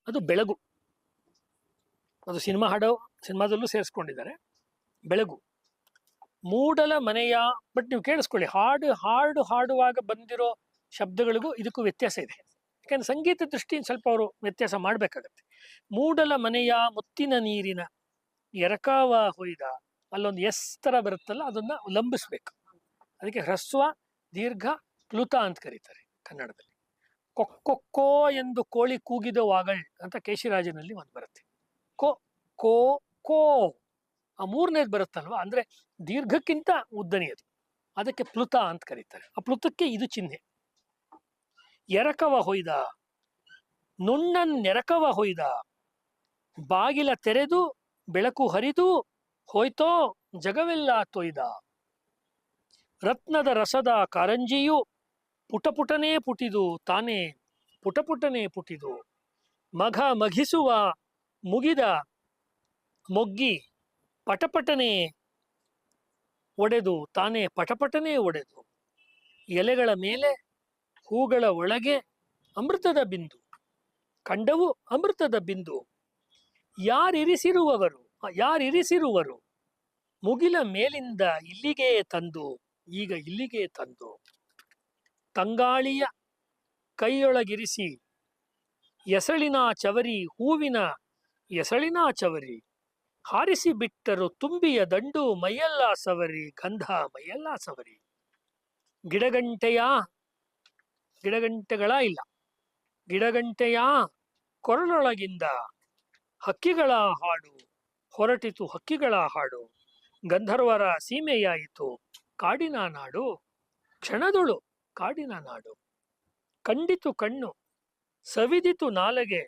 ಅದು ಬೆಳಗು. ಅದು ಸಿನಿಮಾದಲ್ಲೂ ಸೇರಿಸ್ಕೊಂಡಿದ್ದಾರೆ. ಬೆಳಗು. ಮೂಡಲ ಮನೆಯ, ಬಟ್ ನೀವು ಕೇಳಿಸ್ಕೊಳ್ಳಿ, ಹಾಡುವಾಗ ಬಂದಿರೋ ಶಬ್ದಗಳಿಗೂ ಇದಕ್ಕೂ ವ್ಯತ್ಯಾಸ ಇದೆ. ಯಾಕಂದ್ರೆ ಸಂಗೀತ ದೃಷ್ಟಿಯಿಂದ ಸ್ವಲ್ಪ ಅವರು ವ್ಯತ್ಯಾಸ ಮಾಡಬೇಕಾಗತ್ತೆ. ಮೂಡಲ ಮನೆಯ ಮುತ್ತಿನ ನೀರಿನ ಎರಕಾವ ಹೊಯ್ದ, ಅಲ್ಲೊಂದು ಎಸ್ ತರ ಬರುತ್ತಲ್ಲ, ಅದನ್ನ ಲಂಬಿಸ್ಬೇಕು. ಅದಕ್ಕೆ ಹ್ರಸ್ವ ದೀರ್ಘ ಪ್ಲುತ ಅಂತ ಕರೀತಾರೆ ಕನ್ನಡದಲ್ಲಿ. ಕೊಕ್ಕೊ ಎಂದು ಕೋಳಿ ಕೂಗಿದ ವಾಗಳ್ ಅಂತ ಕೇಶಿರಾಜನಲ್ಲಿ ಒಂದು ಬರುತ್ತೆ. ಕೋ ಕೋ ಕೋ ಆ ಮೂರನೇದು ಬರುತ್ತಲ್ವ, ಅಂದ್ರೆ ದೀರ್ಘಕ್ಕಿಂತ ಉದ್ದನೆಯದು, ಅದಕ್ಕೆ ಪ್ಲುತ ಅಂತ ಕರೀತಾರೆ. ಆ ಪ್ಲುತಕ್ಕೆ ಇದು ಚಿಹ್ನೆ. ಎರಕವ ಹೊಯ್ದ, ನುಣ್ಣನ್ನೆರಕವ ಹೊಯ್ದ, ಬಾಗಿಲ ತೆರೆದು ಬೆಳಕು ಹರಿದು ಹೋಯ್ತೋ ಜಗವೆಲ್ಲ ತೊಯ್ದ. ರತ್ನದ ರಸದ ಕಾರಂಜಿಯು ಪುಟಪುಟನೇ ಪುಟಿದು, ತಾನೇ ಪುಟಪುಟನೇ ಪುಟಿದು. ಮಘ ಮಘಿಸುವ ಮುಗಿದ ಮೊಗ್ಗಿ ಪಟಪಟನೆ ಒಡೆದು, ತಾನೇ ಪಟಪಟನೆ ಒಡೆದು. ಎಲೆಗಳ ಮೇಲೆ ಹೂಗಳ ಒಳಗೆ ಅಮೃತದ ಬಿಂದು, ಕಂಡವು ಅಮೃತದ ಬಿಂದು. ಯಾರಿರಿಸಿರುವರು ಮುಗಿಲ ಮೇಲಿಂದ ಇಲ್ಲಿಗೆ ತಂದು, ಈಗ ಇಲ್ಲಿಗೆ ತಂದು. ತಂಗಾಳಿಯ ಕೈಯೊಳಗಿರಿಸಿ ಎಸಳಿನ ಚವರಿ, ಹೂವಿನ ಎಸಳಿನ ಚವರಿ. ಹಾರಿಸಿ ಬಿಟ್ಟರು ತುಂಬಿಯ ದಂಡು, ಮೈಯೆಲ್ಲ ಸವರಿ, ಗಂಧ ಮೈಯೆಲ್ಲ ಸವರಿ. ಗಿಡಗಂಟೆಗಳ ಇಲ್ಲ, ಗಿಡಗಂಟೆಯ ಕೊರಳೊಳಗಿಂದ ಹಕ್ಕಿಗಳ ಹಾಡು ಹೊರಟಿತು, ಹಕ್ಕಿಗಳ ಹಾಡು. ಗಂಧರ್ವರ ಸೀಮೆಯಾಯಿತು ಕಾಡಿನ ನಾಡು, ಕ್ಷಣದೊಳು ಕಾಡಿನ ನಾಡು. ಕಂಡಿತು ಕಣ್ಣು, ಸವಿದಿತು ನಾಲಗೆ,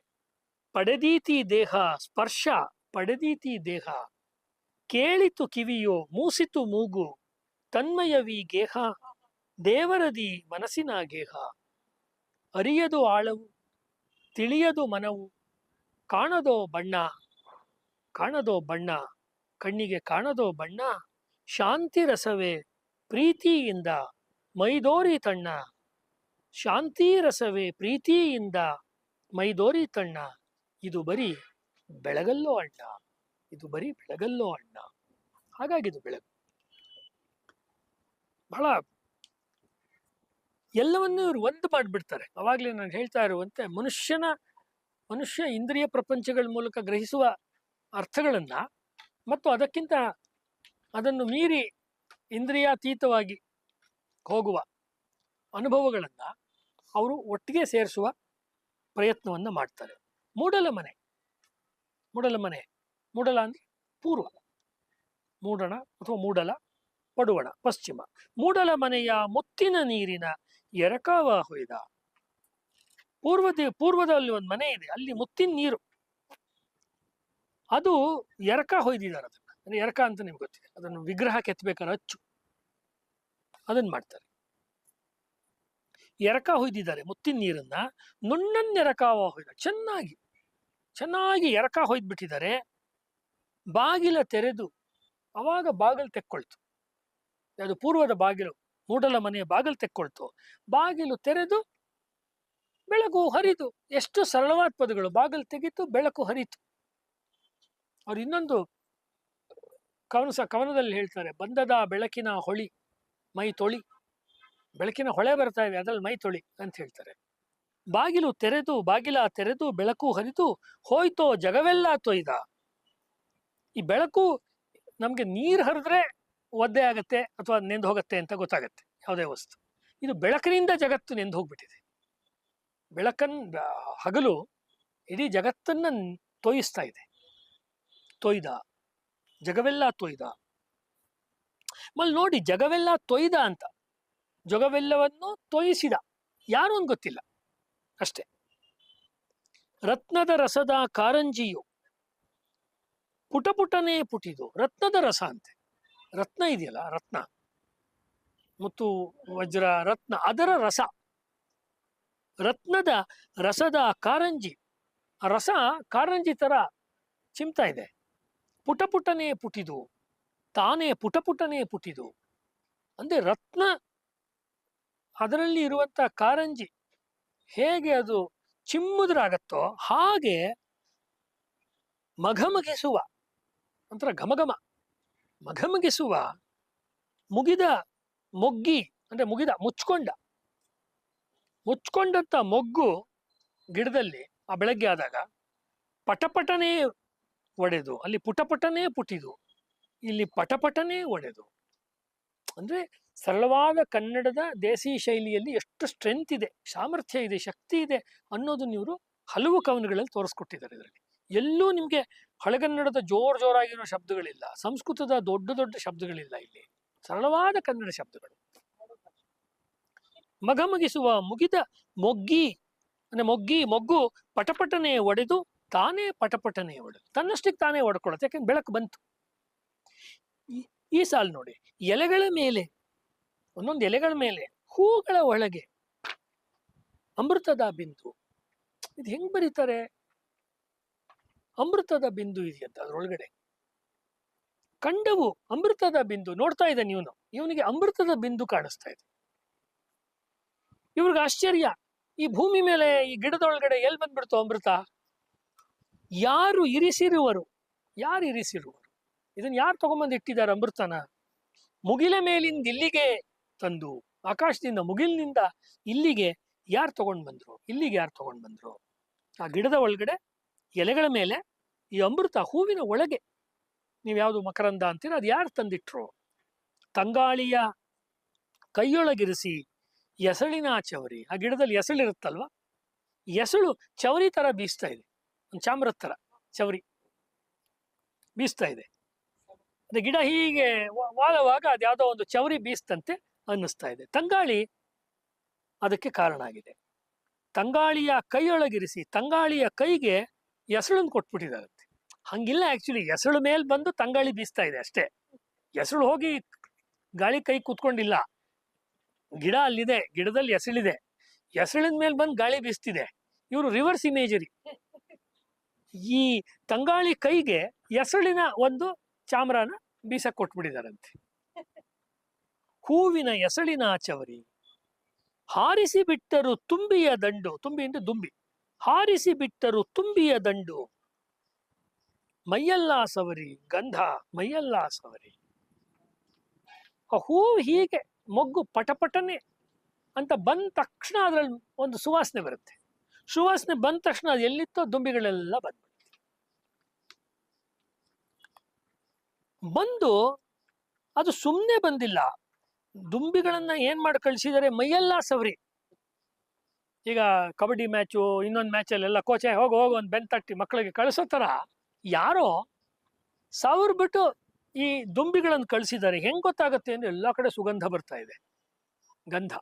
ಪಡೆದೀತಿ ದೇಹ ಸ್ಪರ್ಶ, ಪಡೆದೀತಿ ದೇಹ. ಕೇಳಿತು ಕಿವಿಯೋ, ಮೂಸಿತು ಮೂಗು, ತನ್ಮಯವೀ ಗೇಹ, ದೇವರದಿ ಮನಸ್ಸಿನ ಗೇಹ. ಅರಿಯದು ಆಳವು, ತಿಳಿಯದು ಮನವು, ಕಾಣದೋ ಬಣ್ಣ, ಕಣ್ಣಿಗೆ ಕಾಣದೋ ಬಣ್ಣ. ಶಾಂತಿ ರಸವೇ ಪ್ರೀತಿಯಿಂದ ಮೈದೋರಿ ತಣ್ಣ, ಶಾಂತಿ ರಸವೇ ಪ್ರೀತಿಯಿಂದ ಮೈದೋರಿ ತಣ್ಣ. ಇದು ಬರೀ ಬೆಳಗಲ್ಲೋ ಅಣ್ಣ, ಇದು ಬರೀ ಬೆಳಗಲ್ಲೋ ಅಣ್ಣ. ಹಾಗಾಗಿದು ಬೆಳಗು. ಬಹಳ ಎಲ್ಲವನ್ನೂ ಇವರು ಒಂದು ಮಾಡಿಬಿಡ್ತಾರೆ. ಅವಾಗಲೇ ನಾನು ಹೇಳ್ತಾ ಇರುವಂತೆ ಮನುಷ್ಯ ಇಂದ್ರಿಯ ಪ್ರಪಂಚಗಳ ಮೂಲಕ ಗ್ರಹಿಸುವ ಅರ್ಥಗಳನ್ನ ಮತ್ತು ಅದನ್ನು ಮೀರಿ ಇಂದ್ರಿಯಾತೀತವಾಗಿ ಹೋಗುವ ಅನುಭವಗಳನ್ನ ಅವರು ಒಟ್ಟಿಗೆ ಸೇರಿಸುವ ಪ್ರಯತ್ನವನ್ನ ಮಾಡ್ತಾರೆ. ಮೂಡಲ ಮನೆ ಅಂದ್ರೆ ಪೂರ್ವ, ಮೂಡಣ ಅಥವಾ ಮೂಡಲ, ಪಡುವಣ ಪಶ್ಚಿಮ. ಮೂಡಲ ಮನೆಯ ಮುತ್ತಿನ ನೀರಿನ ಎರಕಾವ ಹೊಯ್ದ. ಪೂರ್ವದಲ್ಲಿ ಒಂದು ಮನೆ ಇದೆ, ಅಲ್ಲಿ ಮುತ್ತಿನ ನೀರು, ಅದು ಎರಕ ಹೊಯ್ದಿದ್ದಾರೆ. ಅದನ್ನ ಎರಕ ಅಂತ ನಿಮ್ಗೆ ಗೊತ್ತಿದೆ, ಅದನ್ನು ವಿಗ್ರಹ ಕೆತ್ತಬೇಕಾದ್ರೆ ಅಚ್ಚು, ಅದನ್ನ ಮಾಡ್ತಾರೆ. ಎರಕ ಹೊಯ್ದಿದ್ದಾರೆ ಮುತ್ತಿನ ನೀರನ್ನ. ನುಣ್ಣನ್ನೆರಕಾವ ಹೊಯ್ದ, ಚೆನ್ನಾಗಿ ಎರಕ ಹೊಯ್ದ್ಬಿಟ್ಟಿದ್ದಾರೆ. ಬಾಗಿಲ ತೆರೆದು, ಅವಾಗ ಬಾಗಿಲು ತೆಕ್ಕೊಳ್ತು. ಅದು ಪೂರ್ವದ ಬಾಗಿಲು, ಮೂಡಲ ಮನೆಯ ಬಾಗಿಲು ತೆಕ್ಕೊಳ್ತು. ಬಾಗಿಲು ತೆರೆದು ಬೆಳಕು ಹರಿದು. ಎಷ್ಟು ಸರಳವಾದ ಪದಗಳು. ಬಾಗಿಲು ತೆಗಿತು, ಬೆಳಕು ಹರಿತು. ಅವ್ರು ಇನ್ನೊಂದು ಕವನದಲ್ಲಿ ಹೇಳ್ತಾರೆ, ಬಂದದ ಬೆಳಕಿನ ಹೊಳಿ ಮೈ ತೊಳಿ. ಬೆಳಕಿನ ಹೊಳೆ ಬರ್ತಾ ಇದೆ, ಅದ್ರಲ್ಲಿ ಮೈ ತೊಳಿ ಅಂತ ಹೇಳ್ತಾರೆ. ಬಾಗಿಲ ತೆರೆದು ಬೆಳಕು ಹರಿದು ಹೋಯ್ತೋ ಜಗವೆಲ್ಲ ತೊಯ್ದ. ಈ ಬೆಳಕು ನಮ್ಗೆ ನೀರು ಹರಿದ್ರೆ ಒದ್ದೆ ಆಗತ್ತೆ ಅಥವಾ ನೆಂದು ಹೋಗತ್ತೆ ಅಂತ ಗೊತ್ತಾಗತ್ತೆ ಯಾವುದೇ ವಸ್ತು. ಇದು ಬೆಳಕಿನಿಂದ ಜಗತ್ತು ನೆಂದು ಹೋಗ್ಬಿಟ್ಟಿದೆ. ಹಗಲು ಇಡೀ ಜಗತ್ತನ್ನ ತೋಯಿಸ್ತಾ ಇದೆ. ತೊಯ್ದ, ಜಗವೆಲ್ಲ ತೊಯ್ದ. ನೋಡಿ, ಜಗವೆಲ್ಲ ತೊಯ್ದ ಅಂತ, ಜಗವೆಲ್ಲವನ್ನು ತೋಯಿಸಿದ ಯಾರು ಅಂತ ಗೊತ್ತಿಲ್ಲ ಅಷ್ಟೇ. ರತ್ನದ ರಸದ ಕಾರಂಜಿಯು ಪುಟಪುಟನೇ ಪುಟಿದು. ರತ್ನದ ರಸ ಅಂತೆ. ರತ್ನ ಇದೆಯಲ್ಲ, ರತ್ನ, ಮುತ್ತು, ವಜ್ರ, ರತ್ನ, ಅದರ ರಸ. ರತ್ನದ ರಸದ ಕಾರಂಜಿ, ಆ ರಸ ಕಾರಂಜಿ ತರ ಚಿಮ್ತಾ ಇದೆ. ಪುಟಪುಟನೇ ಪುಟಿದು, ತಾನೇ ಪುಟಪುಟನೇ ಪುಟಿದು. ಅಂದ್ರೆ ರತ್ನ, ಅದರಲ್ಲಿ ಇರುವಂತ ಕಾರಂಜಿ ಹೇಗೆ ಅದು ಚಿಮ್ಮುದ್ರಾಗತ್ತೋ ಹಾಗೆ ಮಘಮಗಿಸುವ ಒಂಥರ ಘಮಘಮ ಮಘಮಗಿಸುವ ಮುಗಿದ ಮೊಗ್ಗಿ ಅಂದ್ರೆ ಮುಗಿದ ಮುಚ್ಕೊಂಡಂತ ಮೊಗ್ಗು ಗಿಡದಲ್ಲಿ ಆ ಬೆಳಗ್ಗೆ ಆದಾಗ ಪಟಪಟನೇ ಒಡೆದು, ಅಲ್ಲಿ ಪುಟಪಟನೇ ಪುಟಿದು, ಇಲ್ಲಿ ಪಟಪಟನೇ ಒಡೆದು. ಅಂದ್ರೆ ಸರಳವಾದ ಕನ್ನಡದ ದೇಸಿ ಶೈಲಿಯಲ್ಲಿ ಎಷ್ಟು ಸ್ಟ್ರೆಂತ್ ಇದೆ, ಸಾಮರ್ಥ್ಯ ಇದೆ, ಶಕ್ತಿ ಇದೆ ಅನ್ನೋದನ್ನ ಇವರು ಹಲವು ಕವನಗಳಲ್ಲಿ ತೋರಿಸ್ಕೊಟ್ಟಿದ್ದಾರೆ. ಇದರಲ್ಲಿ ಎಲ್ಲೂ ನಿಮ್ಗೆ ಹಳೆಗನ್ನಡದ ಜೋರಾಗಿರೋ ಶಬ್ದಗಳಿಲ್ಲ, ಸಂಸ್ಕೃತದ ದೊಡ್ಡ ದೊಡ್ಡ ಶಬ್ದಗಳಿಲ್ಲ, ಇಲ್ಲಿ ಸರಳವಾದ ಕನ್ನಡ ಶಬ್ದಗಳು. ಮಘಮಗಿಸುವ ಮುಗಿದ ಮೊಗ್ಗಿ ಅಂದ್ರೆ ಮೊಗ್ಗು ಪಟಪಟನೆ ಒಡೆದು ತಾನೇ ಪಟಪಟನೆ ಒಡೆದು, ತನ್ನಷ್ಟಕ್ಕೆ ತಾನೇ ಒಡ್ಕೊಳ್ಳುತ್ತೆ, ಯಾಕಂದ್ರೆ ಬೆಳಕು ಬಂತು. ಈ ಸಾಲು ನೋಡಿ, ಎಲೆಗಳ ಮೇಲೆ, ಒಂದೊಂದು ಎಲೆಗಳ ಮೇಲೆ ಹೂಗಳ ಒಳಗೆ ಅಮೃತದ ಬಿಂದು. ಇದು ಹೆಂಗ್ ಬರೀತಾರೆ? ಅಮೃತದ ಬಿಂದು ಇದೆಯಂತ ಅದ್ರೊಳಗಡೆ. ಕಂಡವು ಅಮೃತದ ಬಿಂದು. ನೋಡ್ತಾ ಇದ್ದಾನೆ ಇವನಿಗೆ ಅಮೃತದ ಬಿಂದು ಕಾಣಿಸ್ತಾ ಇದೆ. ಇವ್ರಿಗೆ ಆಶ್ಚರ್ಯ, ಈ ಭೂಮಿ ಮೇಲೆ ಈ ಗಿಡದೊಳಗಡೆ ಎಲ್ಲಿ ಬಂದ್ಬಿಡ್ತು ಅಮೃತ? ಯಾರು ಇರಿಸಿರುವರು? ಇದನ್ನ ಯಾರು ತಗೊಂಬಂದು ಇಟ್ಟಿದ್ದಾರೆ ಅಮೃತನ? ಮುಗಿಲ ಮೇಲಿಂದ ಇಲ್ಲಿಗೆ ತಂದು, ಆಕಾಶದಿಂದ ಮುಗಿಲಿನಿಂದ ಇಲ್ಲಿಗೆ ಯಾರು ತಗೊಂಡ್ ಬಂದ್ರು? ಆ ಗಿಡದ ಒಳಗಡೆ ಎಲೆಗಳ ಮೇಲೆ ಈ ಅಮೃತ, ಹೂವಿನ ಒಳಗೆ ನೀವು ಯಾವುದು ಮಕರಂದ ಅಂತೀರ, ಅದು ಯಾರು ತಂದಿಟ್ರು? ತಂಗಾಳಿಯ ಕೈಯೊಳಗಿರಿಸಿ ಎಸಳಿನ ಚವರಿ. ಆ ಗಿಡದಲ್ಲಿ ಎಸಳಿರುತ್ತಲ್ವ, ಎಸಳು ಚವರಿ ತರ ಬೀಸ್ತಾ ಇದೆ, ಒಂದು ಚಾಮ್ರದ ತರ ಚವರಿ ಬೀಸ್ತಾ ಇದೆ. ಅದೇ ಗಿಡ ಹೀಗೆ ವಾಲುವಾಗ ಅದ್ಯಾವುದೋ ಒಂದು ಚವರಿ ಬೀಸ್ತಂತೆ ಅನ್ನಿಸ್ತಾ ಇದೆ. ತಂಗಾಳಿ ಅದಕ್ಕೆ ಕಾರಣ ಆಗಿದೆ. ತಂಗಾಳಿಯ ಕೈಯೊಳಗಿರಿಸಿ, ತಂಗಾಳಿಯ ಕೈಗೆ ಎಸಳನ್ನು ಕೊಟ್ಬಿಟ್ಟಿದಾರಂತೆ. ಹಂಗಿಲ್ಲ, ಆಕ್ಚುಲಿ ಎಸಳು ಮೇಲ್ ಬಂದು ತಂಗಾಳಿ ಬೀಸ್ತಾ ಇದೆ ಅಷ್ಟೇ. ಎಸಳು ಹೋಗಿ ಗಾಳಿ ಕೈ ಕೂತ್ಕೊಂಡಿಲ್ಲ, ಗಿಡ ಅಲ್ಲಿದೆ, ಗಿಡದಲ್ಲಿ ಎಸಳಿದೆ, ಎಸಳಿನ ಮೇಲೆ ಬಂದು ಗಾಳಿ ಬೀಸ್ತಿದೆ. ಇವರು ರಿವರ್ಸ್ ಇಮೇಜರಿ. ಈ ತಂಗಾಳಿ ಕೈಗೆ ಎಸಳಿನ ಒಂದು ಚಾಮ್ರಾನ ಬೀಸಕ್ ಕೊಟ್ಬಿಟ್ಟಿದಾರಂತೆ. ಹೂವಿನ ಎಸಳಿನ ಚವರಿ ಹಾರಿಸಿ ಬಿಟ್ಟರು ತುಂಬಿಯ ದಂಡು. ತುಂಬಿ ಅಂದ್ರೆ ದುಂಬಿ. ಹಾರಿಸಿ ಬಿಟ್ಟರು ತುಂಬಿಯ ದಂಡು, ಮೈಯೆಲ್ಲ ಸವರಿ ಗಂಧ, ಮೈಯೆಲ್ಲ ಸವರಿ. ಆ ಹೂವು ಹೀಗೆ ಮೊಗ್ಗು ಪಟಪಟನೆ ಅಂತ ಬಂದ ತಕ್ಷಣ ಅದ್ರಲ್ಲಿ ಒಂದು ಸುವಾಸನೆ ಬರುತ್ತೆ. ಸುವಾಸನೆ ಬಂದ ತಕ್ಷಣ ಅದು ಎಲ್ಲಿತ್ತೋ ದುಂಬಿಗಳೆಲ್ಲ ಬಂದು ಅದು ಸುಮ್ಮನೆ ಬಂದಿಲ್ಲ, ದುಂಬಿಗಳನ್ನ ಏನ್ ಮಾಡಿ ಕಳಿಸಿದರೆ ಮೈಯೆಲ್ಲ ಸವರಿ. ಈಗ ಕಬಡ್ಡಿ ಮ್ಯಾಚು, ಇನ್ನೊಂದು ಮ್ಯಾಚಲ್ಲೆಲ್ಲ ಕೋಚೆ ಹೋಗು ಒಂದು ಬೆನ್ ತಟ್ಟಿ ಮಕ್ಕಳಿಗೆ ಕಳಿಸೋ ತರ ಯಾರೋ ಬಿಟ್ಟು ಈ ದುಂಬಿಗಳನ್ನು ಕಳಿಸಿದ್ದಾರೆ. ಹೆಂಗ್ ಗೊತ್ತಾಗತ್ತೆ ಅಂದ್ರೆ ಎಲ್ಲಾ ಕಡೆ ಸುಗಂಧ ಬರ್ತಾ ಇದೆ, ಗಂಧ,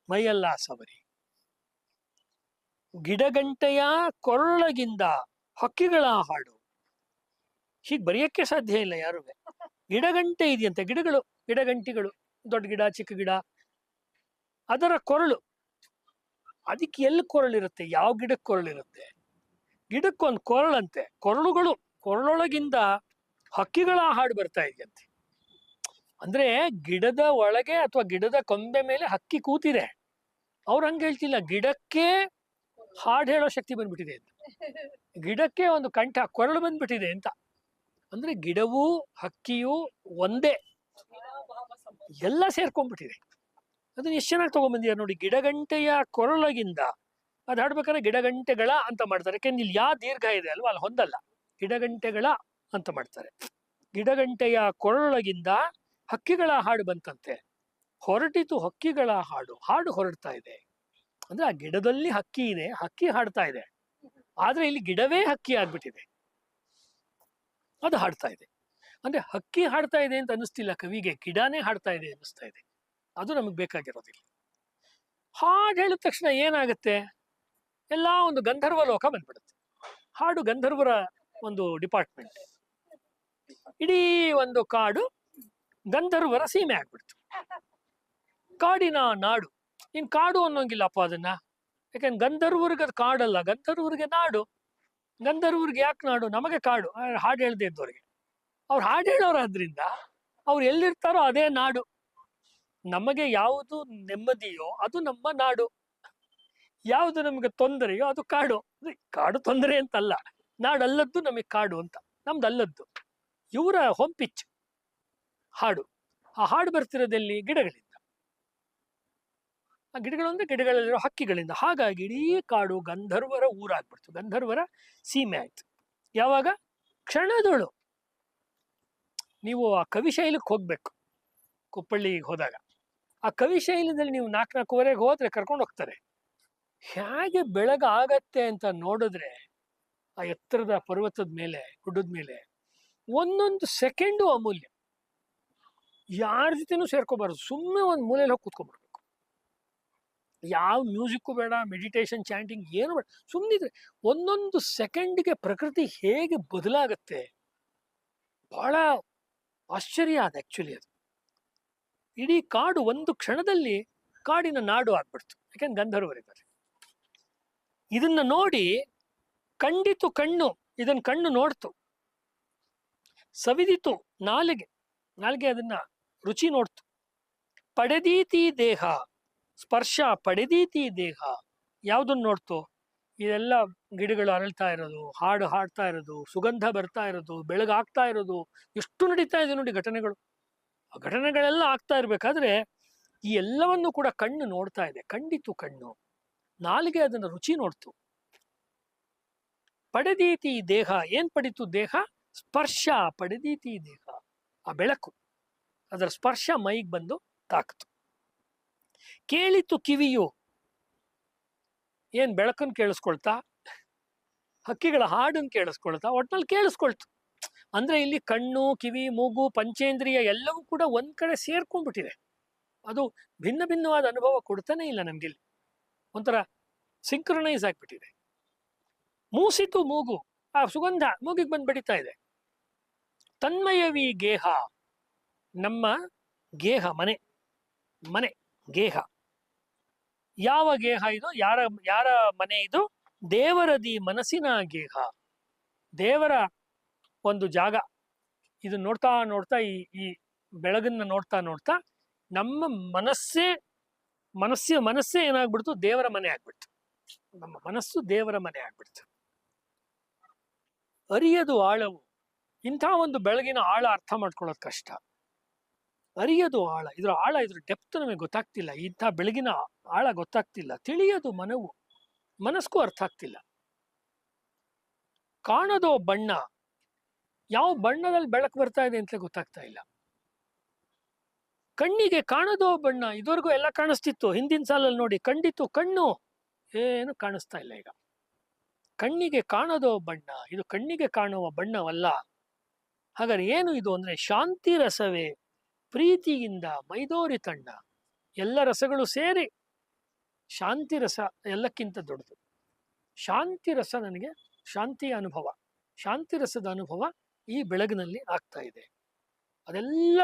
ಮೈಯೆಲ್ಲ ಸವರಿ. ಗಿಡಗಂಟೆಯ ಕೊರಳಗಿಂದ ಹಕ್ಕಿಗಳ ಹಾಡು. ಹೀಗೆ ಬರೆಯಕ್ಕೆ ಸಾಧ್ಯ ಇಲ್ಲ ಯಾರು. ಗಿಡಗಂಟೆ ಇದೆಯಂತೆ, ಗಿಡಗಂಟಿಗಳು, ದೊಡ್ಡ ಗಿಡ ಚಿಕ್ಕ ಗಿಡ, ಅದರ ಕೊರಳು. ಅದಕ್ಕೆ ಎಲ್ಲಿ ಕೊರಳಿರುತ್ತೆ? ಯಾವ ಗಿಡಕ್ಕೆ ಕೊರಳಿರುತ್ತೆ? ಗಿಡಕ್ಕೊಂದು ಕೊರಳಂತೆ. ಕೊರಳೊಳಗಿಂದ ಹಕ್ಕಿಗಳ ಹಾಡು ಬರ್ತಾ ಇದೆಯಂತೆ. ಅಂದ್ರೆ ಗಿಡದ ಒಳಗೆ ಅಥವಾ ಗಿಡದ ಕೊಂಬೆ ಮೇಲೆ ಹಕ್ಕಿ ಕೂತಿದೆ. ಅವ್ರು ಹಂಗೆ ಹೇಳ್ತಿಲ್ಲ, ಗಿಡಕ್ಕೆ ಹಾಡು ಹೇಳೋ ಶಕ್ತಿ ಬಂದ್ಬಿಟ್ಟಿದೆ ಅಂತ, ಗಿಡಕ್ಕೆ ಒಂದು ಕಂಠ ಕೊರಳು ಬಂದ್ಬಿಟ್ಟಿದೆ ಅಂತ. ಅಂದ್ರೆ ಗಿಡವೂ ಹಕ್ಕಿಯೂ ಒಂದೇ, ಎಲ್ಲ ಸೇರ್ಕೊಂಡ್ಬಿಟ್ಟಿದೆ. ಅದನ್ನ ಎಷ್ಟು ಚೆನ್ನಾಗಿ ತಗೊಂಡ್ಬಂದಿದ್ದಾರೆ ನೋಡಿ. ಗಿಡಗಂಟೆಯ ಕೊರಳಗಿಂದ, ಅದು ಹಾಡ್ಬೇಕಾದ್ರೆ ಗಿಡಗಂಟೆಗಳ ಅಂತ ಮಾಡ್ತಾರೆ, ಯಾಕೆಂದ್ರೆ ಇಲ್ಲಿ ದೀರ್ಘ ಇದೆ ಅಲ್ವಾ, ಅಲ್ಲಿ ಹೊಂದಲ್ಲ, ಗಿಡಗಂಟೆಗಳ ಅಂತ ಮಾಡ್ತಾರೆ. ಗಿಡಗಂಟೆಯ ಕೊರಳಗಿಂದ ಹಕ್ಕಿಗಳ ಹಾಡು ಬಂತಂತೆ. ಹೊರಟಿತು ಹಕ್ಕಿಗಳ ಹಾಡು ಹೊರಡ್ತಾ ಇದೆ. ಅಂದ್ರೆ ಆ ಗಿಡದಲ್ಲಿ ಹಕ್ಕಿ ಇದೆ, ಹಕ್ಕಿ ಹಾಡ್ತಾ ಇದೆ, ಆದ್ರೆ ಇಲ್ಲಿ ಗಿಡವೇ ಹಕ್ಕಿ ಆಗ್ಬಿಟ್ಟಿದೆ, ಅದು ಹಾಡ್ತಾ ಇದೆ. ಅಂದ್ರೆ ಹಕ್ಕಿ ಹಾಡ್ತಾ ಇದೆ ಅಂತ ಅನ್ನಿಸ್ತಿಲ್ಲ ಕವಿಗೆ, ಗಿಡನೇ ಹಾಡ್ತಾ ಇದೆ ಅನ್ನಿಸ್ತಾ ಇದೆ. ಅದು ನಮಗೆ ಬೇಕಾಗಿರೋದಿಲ್ಲ. ಹಾಡು ಹೇಳಿದ ತಕ್ಷಣ ಏನಾಗುತ್ತೆ? ಎಲ್ಲ ಒಂದು ಗಂಧರ್ವ ಲೋಕ ಬಂದ್ಬಿಡುತ್ತೆ. ಹಾಡು ಗಂಧರ್ವರ ಒಂದು ಡಿಪಾರ್ಟ್ಮೆಂಟ್. ಇಡೀ ಒಂದು ಕಾಡು ಗಂಧರ್ವರ ಸೀಮೆ ಆಗ್ಬಿಡ್ತು. ಕಾಡಿನ ನಾಡು. ಇನ್ ಕಾಡು ಅನ್ನೋಂಗಿಲ್ಲಪ್ಪ ಅದನ್ನ, ಯಾಕಂದ್ರೆ ಗಂಧರ್ವರ್ಗೆ ಅದು ಕಾಡಲ್ಲ, ಗಂಧರ್ವರ್ಗೆ ನಾಡು. ಗಂಧರ್ವರ್ಗೆ ಯಾಕೆ ನಾಡು? ನಮಗೆ ಕಾಡು, ಹಾಡು ಹೇಳ್ದೇ ಇದ್ದವ್ರಿಗೆ. ಅವ್ರು ಹಾಡು ಹೇಳೋರಾದ್ರಿಂದ ಅವ್ರು ಎಲ್ಲಿರ್ತಾರೋ ಅದೇ ನಾಡು. ನಮಗೆ ಯಾವುದು ನೆಮ್ಮದಿಯೋ ಅದು ನಮ್ಮ ನಾಡು. ಯಾವುದು ನಮ್ಗೆ ತೊಂದರೆಯೋ ಅದು ಕಾಡು. ಕಾಡು ತೊಂದರೆ ಅಂತಲ್ಲ, ನಾಡಲ್ಲದ್ದು ನಮಗೆ ಕಾಡು ಅಂತ, ನಮ್ದು ಅಲ್ಲದ್ದು. ಇವರ ಹೋಮ್ ಪಿಚ್ ಹಾಡು. ಆ ಹಾಡು ಬರ್ತಿರೋದೆಲ್ಲಿ? ಗಿಡಗಳಿಂದ. ಆ ಗಿಡಗಳು ಅಂದ್ರೆ ಗಿಡಗಳಲ್ಲಿರೋ ಹಕ್ಕಿಗಳಿಂದ. ಹಾಗಾಗಿ ಇಡೀ ಕಾಡು ಗಂಧರ್ವರ ಊರಾಗ್ಬಿಡ್ತು, ಗಂಧರ್ವರ ಸೀಮೆ ಆಯ್ತು. ಯಾವಾಗ? ಕ್ಷಣದೋಳು. ನೀವು ಆ ಕವಿಶೈಲಕ್ಕೆ ಹೋಗ್ಬೇಕು, ಕುಪ್ಪಳ್ಳಿಗೆ ಹೋದಾಗ ಆ ಕವಿಶೈಲದಲ್ಲಿ ನೀವು 4:00-4:30 ಹೋದ್ರೆ ಕರ್ಕೊಂಡು ಹೋಗ್ತಾರೆ. ಹೇಗೆ ಬೆಳಗಾಗತ್ತೆ ಅಂತ ನೋಡಿದ್ರೆ ಆ ಎತ್ತರದ ಪರ್ವತದ ಮೇಲೆ, ಗುಡ್ಡದ ಮೇಲೆ ಒಂದೊಂದು ಸೆಕೆಂಡು ಅಮೂಲ್ಯ. ಯಾರ ಜೊತೆನೂ ಸೇರ್ಕೋಬಾರ್ದು, ಸುಮ್ಮನೆ ಒಂದು ಮೂಲೆಯಲ್ಲಿ ಹೋಗಿ ಕೂತ್ಕೊಂಡ್ಬಿಡ್ಬೇಕು. ಯಾವ ಮ್ಯೂಸಿಕ್ಕು ಬೇಡ, ಮೆಡಿಟೇಷನ್, ಚಾಂಟಿಂಗ್ ಏನು ಬೇಡ, ಸುಮ್ಮನಿದ್ರೆ ಒಂದೊಂದು ಸೆಕೆಂಡ್ಗೆ ಪ್ರಕೃತಿ ಹೇಗೆ ಬದಲಾಗತ್ತೆ. ಬಹಳ ಆಶ್ಚರ್ಯ ಅದು ಆಕ್ಚುಲಿ. ಅದು ಇಡೀ ಕಾಡು ಒಂದು ಕ್ಷಣದಲ್ಲಿ ಕಾಡಿನ ನಾಡು ಆಗ್ಬಿಡ್ತು, ಯಾಕೆಂದ್ರೆ ಗಂಧರ್ವರಿದ್ದಾರೆ. ಇದನ್ನ ನೋಡಿ ಕಂಡಿತು ಕಣ್ಣು, ಇದನ್ನ ಕಣ್ಣು ನೋಡ್ತು. ಸವಿದಿತು ನಾಲಿಗೆ, ನಾಲಿಗೆ ಅದನ್ನ ರುಚಿ ನೋಡ್ತು. ಪಡೆದೀತಿ ದೇಹ, ಸ್ಪರ್ಶ ಪಡೆದೀತಿ ದೇಹ. ಯಾವುದನ್ನ ನೋಡ್ತು? ಇದೆಲ್ಲ ಗಿಡಗಳು ಅರಳ್ತಾ ಇರೋದು, ಹಾಡು ಹಾಡ್ತಾ ಇರೋದು, ಸುಗಂಧ ಬರ್ತಾ ಇರೋದು, ಬೆಳಗಾಗ್ತಾ ಇರೋದು, ಎಷ್ಟು ನಡೀತಾ ಇದೆ ನೋಡಿ ಘಟನೆಗಳು. ಆ ಘಟನೆಗಳೆಲ್ಲ ಆಗ್ತಾ ಇರ್ಬೇಕಾದ್ರೆ ಈ ಎಲ್ಲವನ್ನು ಕೂಡ ಕಣ್ಣು ನೋಡ್ತಾ ಇದೆ. ಕಂಡಿತು ಕಣ್ಣು, ನಾಲಿಗೆ ಅದನ್ನ ರುಚಿ ನೋಡ್ತು. ಪಡೆದೀತಿ ದೇಹ, ಏನ್ ಪಡಿತು ದೇಹ? ಸ್ಪರ್ಶ ಪಡೆದೀತಿ ದೇಹ. ಆ ಬೆಳಕು, ಅದರ ಸ್ಪರ್ಶ ಮೈಗೆ ಬಂದು ತಾಕ್ತು. ಕೇಳಿತು ಕಿವಿಯು, ಏನ್ ಬೆಳಕನ್ನು ಕೇಳಿಸ್ಕೊಳ್ತಾ, ಹಕ್ಕಿಗಳ ಹಾಡನ್ನು ಕೇಳಿಸ್ಕೊಳ್ತಾ, ಒಟ್ನಲ್ಲಿ ಕೇಳಿಸ್ಕೊಳ್ತು. ಅಂದ್ರೆ ಇಲ್ಲಿ ಕಣ್ಣು, ಕಿವಿ, ಮೂಗು, ಪಂಚೇಂದ್ರಿಯ ಎಲ್ಲವೂ ಕೂಡ ಒಂದ್ ಕಡೆ ಸೇರ್ಕೊಂಡ್ಬಿಟ್ಟಿದೆ. ಅದು ಭಿನ್ನ ಭಿನ್ನವಾದ ಅನುಭವ ಕೊಡ್ತಾನೆ ಇಲ್ಲ ನಮ್ಗಿಲ್ಲಿ, ಒಂಥರ ಸಿಂಕ್ರನೈಸ್ ಆಗ್ಬಿಟ್ಟಿದೆ. ಮೂಸಿತು ಮೂಗು, ಆ ಸುಗಂಧ ಮೂಗಿಗೆ ಬಂದು ಬಡಿತಾ ಇದೆ. ತನ್ಮಯವಿ ಗೇಹ, ನಮ್ಮ ಗೇಹ, ಮನೆ, ಮನೆ ಗೇಹ. ಯಾವ ಗೇಹ ಇದು? ಯಾರ ಯಾರ ಮನೆ ಇದು? ದೇವರದಿ ಮನಸ್ಸಿನ ಗೇಹ, ದೇವರ ಒಂದು ಜಾಗ. ಇದು ನೋಡ್ತಾ ನೋಡ್ತಾ, ಈ ಬೆಳಗನ್ನ ನೋಡ್ತಾ ನೋಡ್ತಾ ನಮ್ಮ ಮನಸ್ಸೇ ಏನಾಗ್ಬಿಡ್ತು? ದೇವರ ಮನೆ ಆಗ್ಬಿಡ್ತು. ನಮ್ಮ ಮನಸ್ಸು ದೇವರ ಮನೆ ಆಗ್ಬಿಡ್ತು. ಅರಿಯದು ಆಳವು. ಇಂಥ ಒಂದು ಬೆಳಗಿನ ಆಳ ಅರ್ಥ ಮಾಡ್ಕೊಳ್ಳೋದು ಕಷ್ಟ. ಅರಿಯದು ಆಳ, ಇದ್ರ ಆಳ, ಇದ್ರ ಡೆಪ್ತ್ ನಮಗೆ ಗೊತ್ತಾಗ್ತಿಲ್ಲ. ಇಂಥ ಬೆಳಗಿನ ಆಳ ಗೊತ್ತಾಗ್ತಿಲ್ಲ. ತಿಳಿಯದು ಮನವು, ಮನಸ್ಗೂ ಅರ್ಥ ಆಗ್ತಿಲ್ಲ. ಕಾಣದೋ ಬಣ್ಣ, ಯಾವ ಬಣ್ಣದಲ್ಲಿ ಬೆಳಕು ಬರ್ತಾ ಇದೆ ಅಂತಲೇ ಗೊತ್ತಾಗ್ತಾ ಇಲ್ಲ. ಕಣ್ಣಿಗೆ ಕಾಣದೋ ಬಣ್ಣ, ಇದುವರೆಗೂ ಎಲ್ಲ ಕಾಣಿಸ್ತಿತ್ತು. ಹಿಂದಿನ ಸಾಲಲ್ಲಿ ನೋಡಿ, ಕಂಡಿತು ಕಣ್ಣು, ಏನು ಕಾಣಿಸ್ತಾ ಇಲ್ಲ ಈಗ. ಕಣ್ಣಿಗೆ ಕಾಣದೋ ಬಣ್ಣ, ಇದು ಕಣ್ಣಿಗೆ ಕಾಣುವ ಬಣ್ಣವಲ್ಲ. ಹಾಗಾದ್ರೆ ಏನು ಇದು ಅಂದ್ರೆ ಶಾಂತಿ ರಸವೇ, ಪ್ರೀತಿಯಿಂದ ಮೈದೋರಿ ತಣ್ಣ. ಎಲ್ಲ ರಸಗಳು ಸೇರಿ ಶಾಂತಿ ರಸ ಎಲ್ಲಕ್ಕಿಂತ ದೊಡ್ಡದು. ಶಾಂತಿ ರಸ, ನನಗೆ ಶಾಂತಿಯ ಅನುಭವ, ಶಾಂತಿ ರಸದ ಅನುಭವ ಈ ಬೆಳಗಿನಲ್ಲಿ ಆಗ್ತಾ ಇದೆ. ಅದೆಲ್ಲ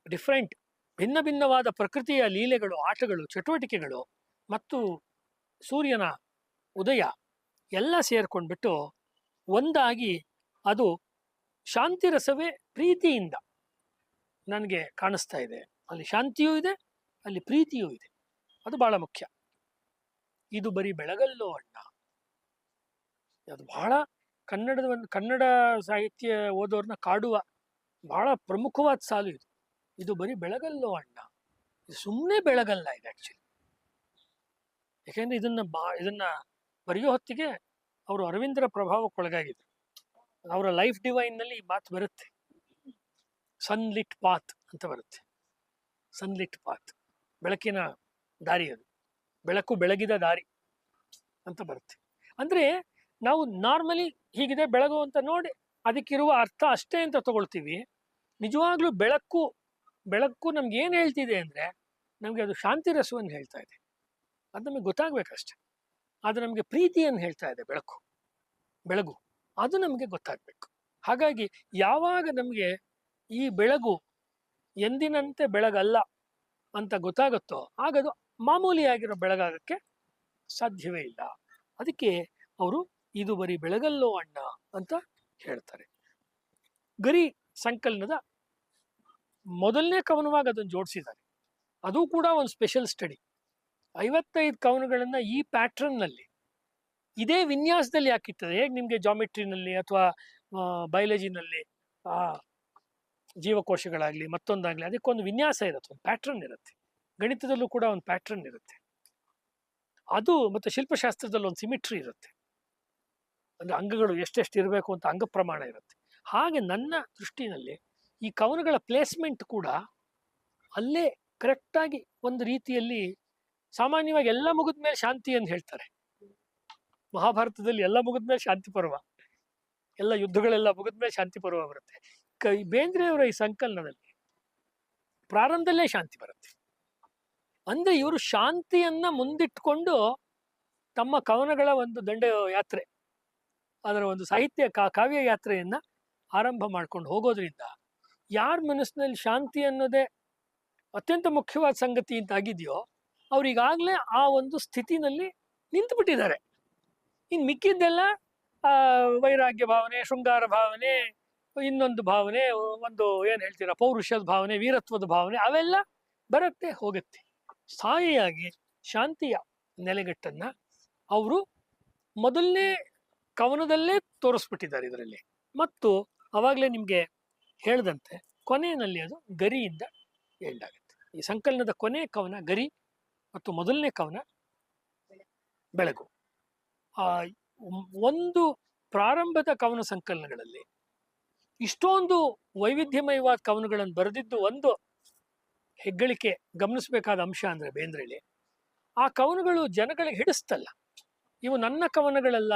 ಡಿಫ್ರೆಂಟ್, ಭಿನ್ನ ಭಿನ್ನವಾದ ಪ್ರಕೃತಿಯ ಲೀಲೆಗಳು, ಆಟಗಳು, ಚಟುವಟಿಕೆಗಳು ಮತ್ತು ಸೂರ್ಯನ ಉದಯ ಎಲ್ಲ ಸೇರ್ಕೊಂಡ್ಬಿಟ್ಟು ಒಂದಾಗಿ ಅದು ಶಾಂತಿ ರಸವೇ ಪ್ರೀತಿಯಿಂದ ನನಗೆ ಕಾಣಿಸ್ತಾ ಇದೆ. ಅಲ್ಲಿ ಶಾಂತಿಯೂ ಇದೆ, ಅಲ್ಲಿ ಪ್ರೀತಿಯೂ ಇದೆ. ಅದು ಬಹಳ ಮುಖ್ಯ. ಇದು ಬರೀ ಬೆಳಗಲ್ಲೋ ಅಣ್ಣ, ಅದು ಬಹಳ ಕನ್ನಡ ಸಾಹಿತ್ಯ ಓದೋರ್ನ ಕಾಡುವ ಬಹಳ ಪ್ರಮುಖವಾದ ಸಾಲು ಇದು. ಇದು ಬರೀ ಬೆಳಗಲ್ಲೋ ಅಣ್ಣ, ಇದು ಸುಮ್ಮನೆ ಬೆಳಗಲ್ಲ ಇದು ಆಕ್ಚುಲಿ. ಯಾಕೆಂದ್ರೆ ಇದನ್ನ ಬರೆಯೋ ಹೊತ್ತಿಗೆ ಅವರು ಅರವಿಂದರ ಪ್ರಭಾವಕ್ಕೊಳಗಾಗಿದ್ರು. ಅವರ ಲೈಫ್ ಡಿವೈನ್ ನಲ್ಲಿ ಈ ಮಾತು ಬರುತ್ತೆ, ಸನ್ಲಿಟ್ ಪಾತ್ ಅಂತ ಬರುತ್ತೆ. ಸನ್ಲಿಟ್ ಪಾತ್, ಬೆಳಕಿನ ದಾರಿ, ಅದು ಬೆಳಕು ಬೆಳಗಿದ ದಾರಿ ಅಂತ ಬರುತ್ತೆ. ಅಂದ್ರೆ ನಾವು ನಾರ್ಮಲಿ ಹೀಗಿದೆ ಬೆಳಗು ಅಂತ ನೋಡಿ ಅದಕ್ಕಿರುವ ಅರ್ಥ ಅಷ್ಟೇ ಅಂತ ತಗೊಳ್ತೀವಿ. ನಿಜವಾಗ್ಲೂ ಬೆಳಕು ನಮ್ಗೆ ಏನ್ ಹೇಳ್ತಿದೆ ಅಂದ್ರೆ, ನಮ್ಗೆ ಅದು ಶಾಂತಿ ರಸವನ್ನು ಹೇಳ್ತಾ ಇದೆ. ಅದು ನಮಗೆ ಗೊತ್ತಾಗ್ಬೇಕಷ್ಟೆ. ಅದು ನಮಗೆ ಪ್ರೀತಿಯನ್ನು ಹೇಳ್ತಾ ಇದೆ. ಬೆಳಗು ಅದು ನಮಗೆ ಗೊತ್ತಾಗ್ಬೇಕು. ಹಾಗಾಗಿ ಯಾವಾಗ ನಮಗೆ ಈ ಬೆಳಗು ಎಂದಿನಂತೆ ಬೆಳಗಲ್ಲ ಅಂತ ಗೊತ್ತಾಗುತ್ತೋ ಆಗದು ಮಾಮೂಲಿಯಾಗಿರೋ ಬೆಳಗಾಗಕ್ಕೆ ಸಾಧ್ಯವೇ ಇಲ್ಲ. ಅದಕ್ಕೆ ಅವರು ಇದು ಬರೀ ಬೆಳಗಲ್ಲೋ ಅಣ್ಣ ಅಂತ ಹೇಳ್ತಾರೆ. ಗರಿ ಸಂಕಲನದ ಮೊದಲನೇ ಕವನವಾಗಿ ಅದನ್ನು ಜೋಡಿಸಿದ್ದಾರೆ. ಅದು ಕೂಡ ಒಂದು ಸ್ಪೆಷಲ್ ಸ್ಟಡಿ. 55 ಕವನಗಳನ್ನ ಈ ಪ್ಯಾಟ್ರನ್ನಲ್ಲಿ ಇದೇ ವಿನ್ಯಾಸದಲ್ಲಿ ಹಾಕಿರ್ತದೆ. ಹೇಗೆ ನಿಮಗೆ ಜಾಮೆಟ್ರಿನಲ್ಲಿ ಅಥವಾ ಬಯಾಲಜಿನಲ್ಲಿ ಆ ಜೀವಕೋಶಗಳಾಗ್ಲಿ ಮತ್ತೊಂದಾಗ್ಲಿ ಅದಕ್ಕೊಂದು ವಿನ್ಯಾಸ ಇರುತ್ತೆ, ಒಂದು ಪ್ಯಾಟ್ರನ್ ಇರುತ್ತೆ. ಗಣಿತದಲ್ಲೂ ಕೂಡ ಒಂದು ಪ್ಯಾಟ್ರನ್ ಇರುತ್ತೆ. ಅದು ಮತ್ತೆ ಶಿಲ್ಪಶಾಸ್ತ್ರದಲ್ಲಿ ಒಂದು ಸಿಮಿಟ್ರಿ ಇರುತ್ತೆ, ಅಂದ್ರೆ ಅಂಗಗಳು ಎಷ್ಟೆಷ್ಟು ಇರಬೇಕು ಅಂತ ಅಂಗ ಪ್ರಮಾಣ ಇರುತ್ತೆ. ಹಾಗೆ ನನ್ನ ದೃಷ್ಟಿನಲ್ಲಿ ಈ ಕವನಗಳ ಪ್ಲೇಸ್ಮೆಂಟ್ ಕೂಡ ಅಲ್ಲೇ ಕರೆಕ್ಟಾಗಿ ಒಂದು ರೀತಿಯಲ್ಲಿ, ಸಾಮಾನ್ಯವಾಗಿ ಎಲ್ಲ ಮುಗಿದ ಮೇಲೆ ಶಾಂತಿ ಅಂತ ಹೇಳ್ತಾರೆ. ಮಹಾಭಾರತದಲ್ಲಿ ಎಲ್ಲ ಮುಗಿದ ಮೇಲೆ ಶಾಂತಿ ಪರ್ವ, ಎಲ್ಲ ಯುದ್ಧಗಳೆಲ್ಲ ಮುಗಿದ ಮೇಲೆ ಶಾಂತಿ ಪರ್ವ ಬರುತ್ತೆ. ಬೇಂದ್ರೆಯವರ ಈ ಸಂಕಲನದಲ್ಲಿ ಪ್ರಾರಂಭದಲ್ಲೇ ಶಾಂತಿ ಬರುತ್ತೆ. ಅಂದ್ರೆ ಇವರು ಶಾಂತಿಯನ್ನ ಮುಂದಿಟ್ಕೊಂಡು ತಮ್ಮ ಕವನಗಳ ಒಂದು ದಂಡ ಯಾತ್ರೆ, ಅದರ ಒಂದು ಸಾಹಿತ್ಯ ಕಾವ್ಯ ಯಾತ್ರೆಯನ್ನ ಆರಂಭ ಮಾಡ್ಕೊಂಡು ಹೋಗೋದ್ರಿಂದ ಯಾರ ಮನಸ್ಸಿನಲ್ಲಿ ಶಾಂತಿ ಅನ್ನೋದೇ ಅತ್ಯಂತ ಮುಖ್ಯವಾದ ಸಂಗತಿ ಅಂತ ಆಗಿದೆಯೋ ಅವ್ರಿಗಾಗಲೇ ಆ ಒಂದು ಸ್ಥಿತಿನಲ್ಲಿ ನಿಂತು ಬಿಟ್ಟಿದ್ದಾರೆ. ಇನ್ನು ಮಿಕ್ಕಿದ್ದೆಲ್ಲ ವೈರಾಗ್ಯ ಭಾವನೆ, ಶೃಂಗಾರ ಭಾವನೆ, ಇನ್ನೊಂದು ಭಾವನೆ, ಒಂದು ಏನು ಹೇಳ್ತೀರಾ ಪೌರುಷದ ಭಾವನೆ, ವೀರತ್ವದ ಭಾವನೆ, ಅವೆಲ್ಲ ಬರುತ್ತೆ ಹೋಗುತ್ತೆ. ಸ್ಥಾಯಿಯಾಗಿ ಶಾಂತಿಯ ನೆಲೆಗಟ್ಟನ್ನ ಅವರು ಮೊದಲನೇ ಕವನದಲ್ಲೇ ತೋರಿಸ್ಬಿಟ್ಟಿದ್ದಾರೆ ಇದರಲ್ಲಿ. ಮತ್ತು ಅವಾಗಲೇ ನಿಮಗೆ ಹೇಳ್ದಂತೆ ಕೊನೆಯಲ್ಲಿ ಅದು ಗರಿಯಿಂದ ಎಂಡ್ ಆಗುತ್ತೆ. ಈ ಸಂಕಲನದ ಕೊನೆಯ ಕವನ ಗರಿ ಮತ್ತು ಮೊದಲನೇ ಕವನ ಬೆಳಗು. ಒಂದು ಪ್ರಾರಂಭದ ಕವನ ಸಂಕಲನಗಳಲ್ಲಿ ಇಷ್ಟೊಂದು ವೈವಿಧ್ಯಮಯವಾದ ಕವನಗಳನ್ನು ಬರೆದಿದ್ದು ಒಂದು ಹೆಗ್ಗಳಿಕೆ, ಗಮನಿಸಬೇಕಾದ ಅಂಶ ಅಂದ್ರೆ ಬೇಂದ್ರೆಲಿ ಆ ಕವನಗಳು ಜನಗಳಿಗೆ ಹಿಡಿಸ್ತಲ್ಲ. ಇವು ನನ್ನ ಕವನಗಳೆಲ್ಲ,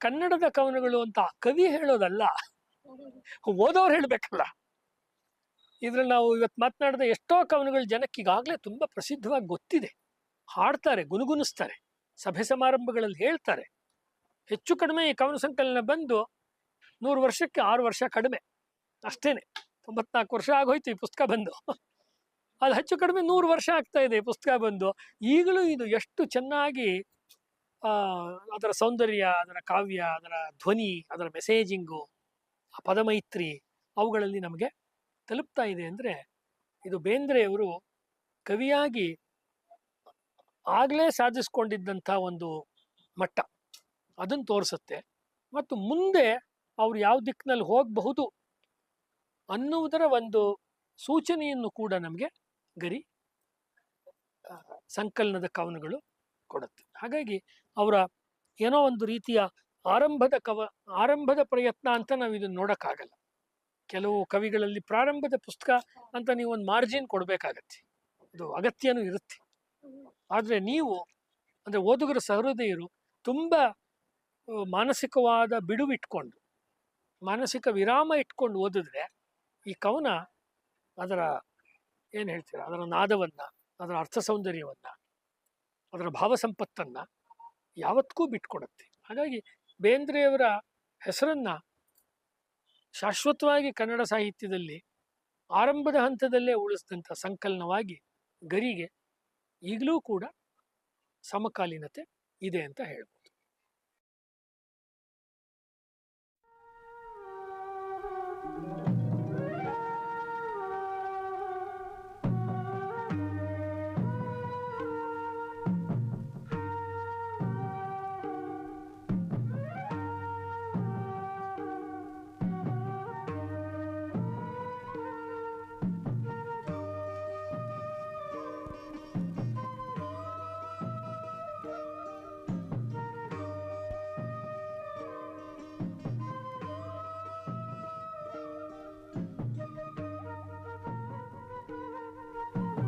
ಕನ್ನಡದ ಕವನಗಳು ಅಂತ ಕವಿ ಹೇಳೋದಲ್ಲ, ಓದೋರು ಹೇಳ್ಬೇಕಲ್ಲ. ಇದ್ರಲ್ಲಿ ನಾವು ಇವತ್ತು ಮಾತನಾಡಿದ ಎಷ್ಟೋ ಕವನಗಳು ಜನಕ್ಕೆ ಈಗಾಗಲೇ ತುಂಬಾ ಪ್ರಸಿದ್ಧವಾಗಿ ಗೊತ್ತಿದೆ, ಹಾಡ್ತಾರೆ, ಗುನುಗುನಿಸ್ತಾರೆ, ಸಭೆ ಸಮಾರಂಭಗಳಲ್ಲಿ ಹೇಳ್ತಾರೆ. ಹೆಚ್ಚು ಕಡಿಮೆ ಈ ಕವನ ಸಂಕಲನ ಬಂದು 100 ವರ್ಷಕ್ಕೆ 6 ವರ್ಷ ಕಡಿಮೆ ಅಷ್ಟೇನೆ. 94 ವರ್ಷ ಆಗೋಯ್ತು ಈ ಪುಸ್ತಕ ಬಂದು. ಅದು ಹೆಚ್ಚು ಕಡಿಮೆ 100 ವರ್ಷ ಆಗ್ತಾ ಇದೆ ಈ ಪುಸ್ತಕ ಬಂದು. ಈಗಲೂ ಇದು ಎಷ್ಟು ಚೆನ್ನಾಗಿ ಅದರ ಸೌಂದರ್ಯ, ಅದರ ಕಾವ್ಯ, ಅದರ ಧ್ವನಿ, ಅದರ ಮೆಸೇಜಿಂಗು, ಪದಮೈತ್ರಿ ಅವುಗಳಲ್ಲಿ ನಮಗೆ ತಲುಪ್ತಾ ಇದೆ. ಅಂದರೆ ಇದು ಬೇಂದ್ರೆಯವರು ಕವಿಯಾಗಿ ಆಗಲೇ ಸಾಧಿಸ್ಕೊಂಡಿದ್ದಂಥ ಒಂದು ಮಟ್ಟ, ಅದನ್ನು ತೋರಿಸುತ್ತೆ. ಮತ್ತು ಮುಂದೆ ಅವರು ಯಾವ ದಿಕ್ಕಿನಲ್ಲಿ ಹೋಗಬಹುದು ಅನ್ನುವುದರ ಒಂದು ಸೂಚನೆಯನ್ನು ಕೂಡ ನಮಗೆ ಗರಿ ಸಂಕಲನದ ಕವನಗಳು ಕೊಡುತ್ತೆ. ಹಾಗಾಗಿ ಅವರ ಏನೋ ಒಂದು ರೀತಿಯ ಆರಂಭದ ಪ್ರಯತ್ನ ಅಂತ ನಾವು ಇದನ್ನು ನೋಡೋಕ್ಕಾಗಲ್ಲ. ಕೆಲವು ಕವಿಗಳಲ್ಲಿ ಪ್ರಾರಂಭದ ಪುಸ್ತಕ ಅಂತ ನೀವು ಒಂದು ಮಾರ್ಜಿನ್ ಕೊಡಬೇಕಾಗತ್ತೆ, ಅದು ಅಗತ್ಯನೂ ಇರುತ್ತೆ. ಆದರೆ ನೀವು ಅಂದರೆ ಓದುಗರ ಸಹೃದಯರು ತುಂಬ ಮಾನಸಿಕವಾದ ಬಿಡುವಿಟ್ಕೊಂಡು, ಮಾನಸಿಕ ವಿರಾಮ ಇಟ್ಕೊಂಡು ಓದಿದ್ರೆ ಈ ಕವನ ಅದರ ಏನು ಹೇಳ್ತೀರ, ಅದರ ನಾದವನ್ನು, ಅದರ ಅರ್ಥ ಸೌಂದರ್ಯವನ್ನು, ಅದರ ಭಾವ ಸಂಪತ್ತನ್ನು ಯಾವತ್ತಿಗೂ ಬಿಟ್ಕೊಡುತ್ತೆ. ಹಾಗಾಗಿ ಬೇಂದ್ರೆಯವರ ಹೆಸರನ್ನು ಶಾಶ್ವತವಾಗಿ ಕನ್ನಡ ಸಾಹಿತ್ಯದಲ್ಲಿ ಆರಂಭದ ಹಂತದಲ್ಲೇ ಉಳಿಸಿದಂಥ ಸಂಕಲನವಾಗಿ ಗರಿಗೆ ಈಗಲೂ ಕೂಡ ಸಮಕಾಲೀನತೆ ಇದೆ ಅಂತ ಹೇಳ್ಬೋದು.